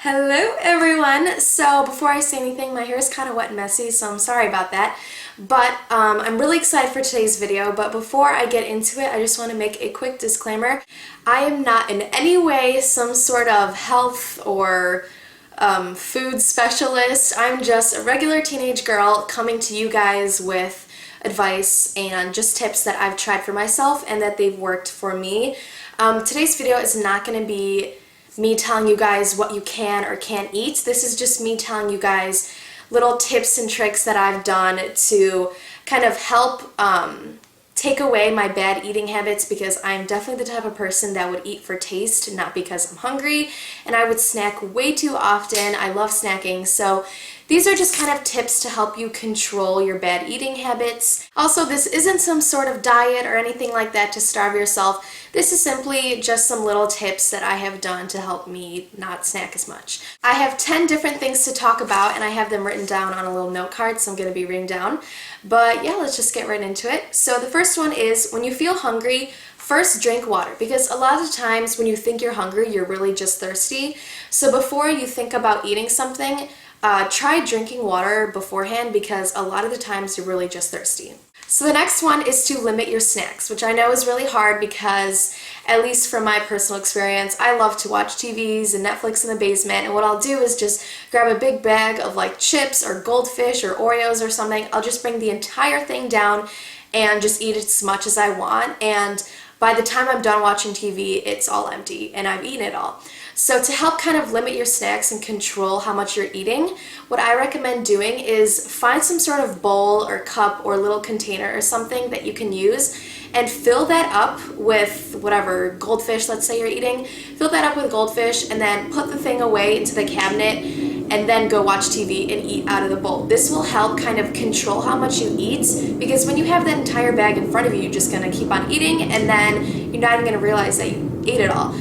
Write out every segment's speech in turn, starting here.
Hello everyone! So before I say anything, my hair is kind of wet and messy, so I'm sorry about that. But I'm really excited for today's video, but before I get into it, I just want to make a quick disclaimer. I am not in any way some sort of health or food specialist. I'm just a regular teenage girl coming to you guys with advice and just tips that I've tried for myself and that they've worked for me. Today's video is not going to be me telling you guys what you can or can't eat. This is just me telling you guys little tips and tricks that I've done to kind of help take away my bad eating habits, because I'm definitely the type of person that would eat for taste, not because I'm hungry, and I would snack way too often. I love snacking, so these are just kind of tips to help you control your bad eating habits. Also, this isn't some sort of diet or anything like that to starve yourself. This is simply just some little tips that I have done to help me not snack as much. I have 10 different things to talk about, and I have them written down on a little note card, so I'm going to be reading down. But yeah, let's just get right into it. So the first one is, when you feel hungry, first drink water, because a lot of times when you think you're hungry, you're really just thirsty. So before you think about eating something, try drinking water beforehand, because a lot of the times you're really just thirsty. So the next one is to limit your snacks, which I know is really hard because, at least from my personal experience, I love to watch TVs and Netflix in the basement, and what I'll do is just grab a big bag of like chips or Goldfish or Oreos or something. I'll just bring the entire thing down and just eat as much as I want, and by the time I'm done watching TV, it's all empty and I've eaten it all. So to help kind of limit your snacks and control how much you're eating, what I recommend doing is find some sort of bowl or cup or little container or something that you can use, and fill that up with whatever Goldfish, let's say you're eating, fill that up with Goldfish, and then put the thing away into the cabinet, and then go watch TV and eat out of the bowl. This will help kind of control how much you eat, because when you have that entire bag in front of you, you're just gonna keep on eating, and then you're not even gonna realize that you ate it all.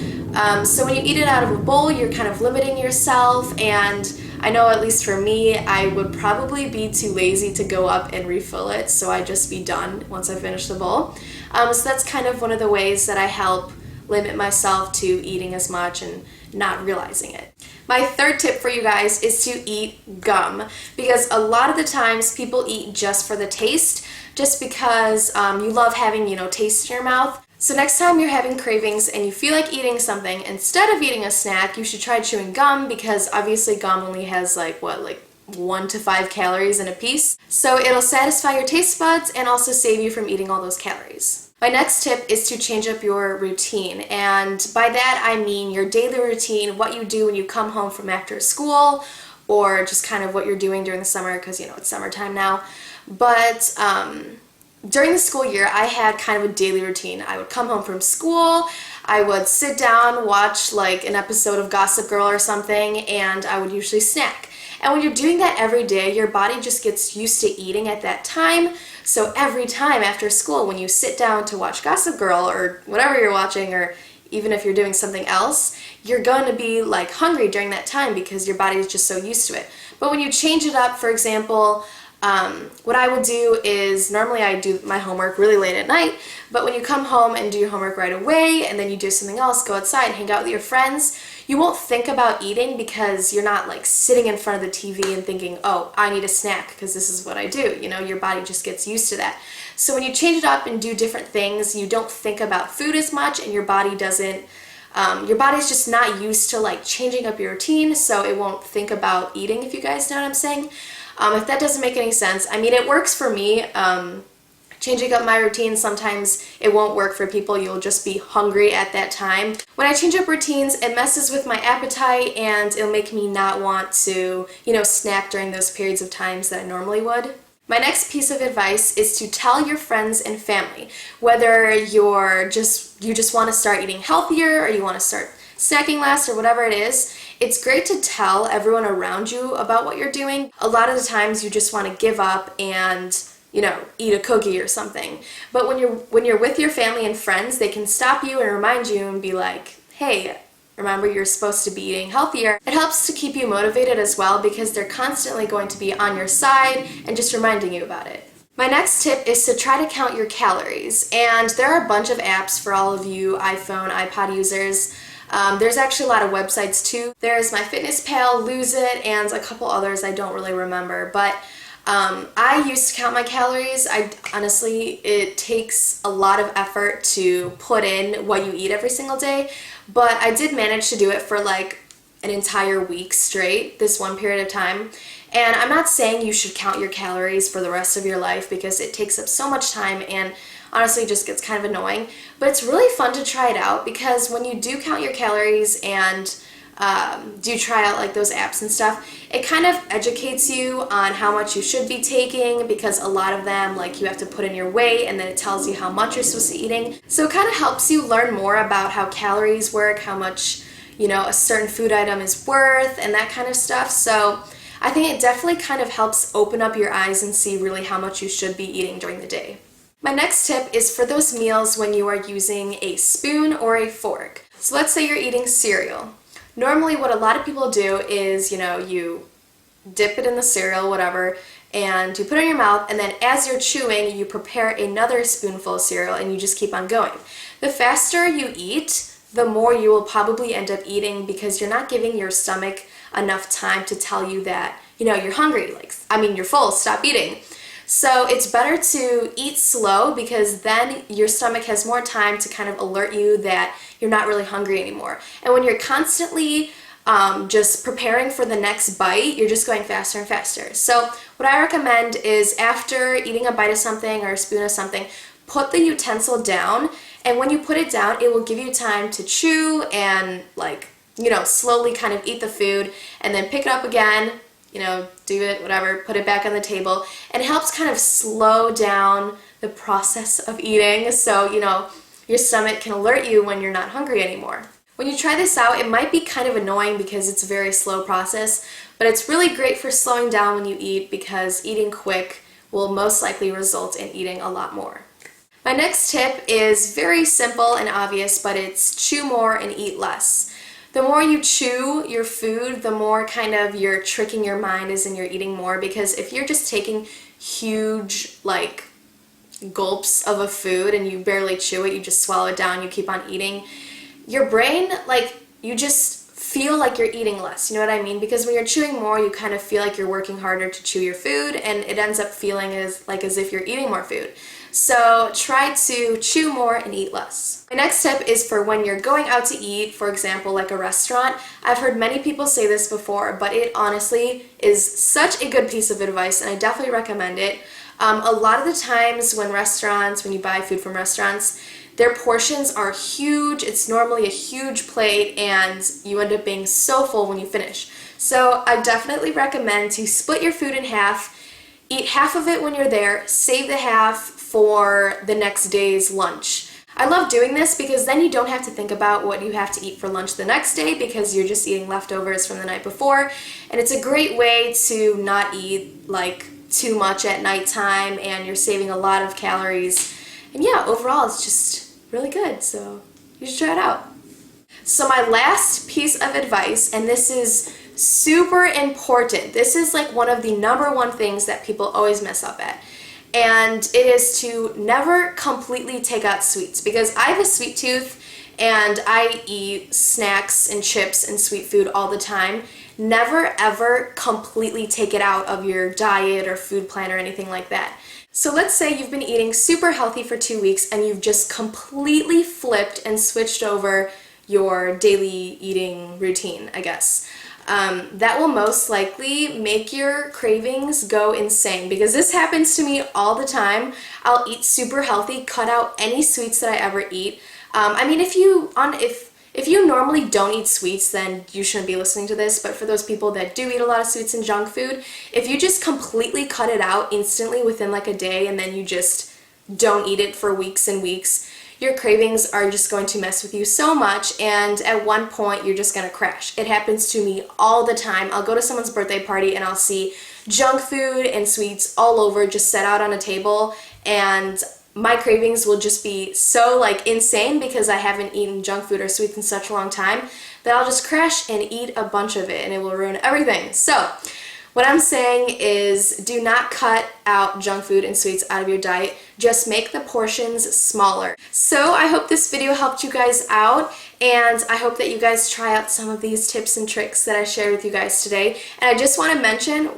So when you eat it out of a bowl, you're kind of limiting yourself, and I know, at least for me, I would probably be too lazy to go up and refill it, so I'd just be done once I finish the bowl. So that's kind of one of the ways that I help limit myself to eating as much and not realizing it. My third tip for you guys is to eat gum, because a lot of the times people eat just for the taste, just because you love having, taste in your mouth. So next time you're having cravings and you feel like eating something, instead of eating a snack, you should try chewing gum, because obviously gum only has like 1 to 5 calories in a piece. So it'll satisfy your taste buds and also save you from eating all those calories. My next tip is to change up your routine, and by that I mean your daily routine, what you do when you come home from after school, or just kind of what you're doing during the summer, because it's summertime now. But during the school year, I had kind of a daily routine. I would come home from school, I would sit down, watch like an episode of Gossip Girl or something, and I would usually snack. And when you're doing that every day, your body just gets used to eating at that time. So every time after school, when you sit down to watch Gossip Girl or whatever you're watching, or even if you're doing something else, you're going to be like hungry during that time, because your body is just so used to it. But when you change it up, for example, what I would do is, normally I do my homework really late at night, but when you come home and do your homework right away, and then you do something else, go outside, hang out with your friends, you won't think about eating, because you're not like sitting in front of the TV and thinking, oh, I need a snack because this is what I do. Your body just gets used to that. So when you change it up and do different things, you don't think about food as much, and your body doesn't, your body's just not used to like changing up your routine, so it won't think about eating, if you guys know what I'm saying. If that doesn't make any sense, I mean, it works for me. Changing up my routine, sometimes it won't work for people. You'll just be hungry at that time. When I change up routines, it messes with my appetite, and it'll make me not want to, snack during those periods of times that I normally would. My next piece of advice is to tell your friends and family, whether you just want to start eating healthier, or you want to start snacking less, or whatever it is. It's great to tell everyone around you about what you're doing. A lot of the times you just want to give up and, eat a cookie or something. But when you're with your family and friends, they can stop you and remind you and be like, hey, remember, you're supposed to be eating healthier. It helps to keep you motivated as well, because they're constantly going to be on your side and just reminding you about it. My next tip is to try to count your calories, and there are a bunch of apps for all of you iPhone, iPod users. There's actually a lot of websites too. There's MyFitnessPal, Lose It, and a couple others I don't really remember. But I used to count my calories. Honestly, it takes a lot of effort to put in what you eat every single day, but I did manage to do it for like an entire week straight, this one period of time. And I'm not saying you should count your calories for the rest of your life because it takes up so much time and honestly just gets kind of annoying, but it's really fun to try it out because when you do count your calories and do try out like those apps and stuff, it kind of educates you on how much you should be taking because a lot of them, like, you have to put in your weight and then it tells you how much you're supposed to be eating. So it kind of helps you learn more about how calories work, how much, you know, a certain food item is worth and that kind of stuff. So I think it definitely kind of helps open up your eyes and see really how much you should be eating during the day. My next tip is for those meals when you are using a spoon or a fork. So let's say you're eating cereal. Normally what a lot of people do is, you know, you dip it in the cereal, whatever, and you put it in your mouth, and then as you're chewing, you prepare another spoonful of cereal and you just keep on going. The faster you eat, the more you will probably end up eating because you're not giving your stomach enough time to tell you that, you know, you're hungry, you're full, stop eating. So it's better to eat slow because then your stomach has more time to kind of alert you that you're not really hungry anymore. And when you're constantly just preparing for the next bite, you're just going faster and faster. So what I recommend is after eating a bite of something or a spoon of something, put the utensil down, and when you put it down, it will give you time to chew and, like, you know, slowly kind of eat the food and then pick it up again, you know, do it, whatever, put it back on the table. And it helps kind of slow down the process of eating so, you know, your stomach can alert you when you're not hungry anymore. When you try this out, it might be kind of annoying because it's a very slow process, but it's really great for slowing down when you eat because eating quick will most likely result in eating a lot more. My next tip is very simple and obvious, but it's chew more and eat less. The more you chew your food, the more kind of you're tricking your mind as in you're eating more, because if you're just taking huge, like, gulps of a food and you barely chew it, you just swallow it down, you keep on eating, your brain, like, you just feel like you're eating less, you know what I mean? Because when you're chewing more, you kind of feel like you're working harder to chew your food, and it ends up feeling as if you're eating more food. So try to chew more and eat less. My next tip is for when you're going out to eat, for example, like a restaurant. I've heard many people say this before, but it honestly is such a good piece of advice, and I definitely recommend it. A lot of the times when you buy food from restaurants, their portions are huge. It's normally a huge plate, and you end up being so full when you finish. So I definitely recommend to split your food in half, eat half of it when you're there, save the half for the next day's lunch. I love doing this because then you don't have to think about what you have to eat for lunch the next day because you're just eating leftovers from the night before, and it's a great way to not eat like too much at nighttime, and you're saving a lot of calories. And yeah, overall it's just really good, so you should try it out. So my last piece of advice, and this is super important, this is like one of the #1 things that people always mess up at, and it is to never completely take out sweets, because I have a sweet tooth and I eat snacks and chips and sweet food all the time. Never ever completely take it out of your diet or food plan or anything like that. So let's say you've been eating super healthy for 2 weeks and you've just completely flipped and switched over your daily eating routine, I guess. That will most likely make your cravings go insane, because this happens to me all the time. I'll eat super healthy, cut out any sweets that I ever eat. I mean, if you normally don't eat sweets, then you shouldn't be listening to this, but for those people that do eat a lot of sweets and junk food, if you just completely cut it out instantly within like a day and then you just don't eat it for weeks and weeks, your cravings are just going to mess with you so much, and at one point you're just going to crash. It happens to me all the time. I'll go to someone's birthday party and I'll see junk food and sweets all over just set out on a table, and my cravings will just be so like insane because I haven't eaten junk food or sweets in such a long time that I'll just crash and eat a bunch of it and it will ruin everything. So what I'm saying is, do not cut out junk food and sweets out of your diet. just make the portions smaller. So I hope this video helped you guys out, and I hope that you guys try out some of these tips and tricks that I shared with you guys today. And I just want to mention,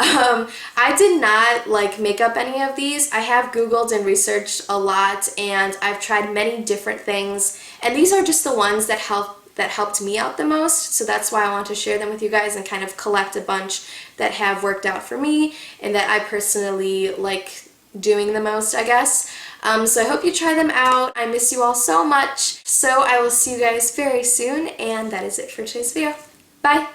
I did not like make up any of these. I have Googled and researched a lot, and I've tried many different things, and these are just the ones that helped me out the most, so that's why I want to share them with you guys and kind of collect a bunch that have worked out for me and that I personally like doing the most, I guess. So I hope you try them out. I miss you all so much, so I will see you guys very soon, and that is it for today's video. Bye!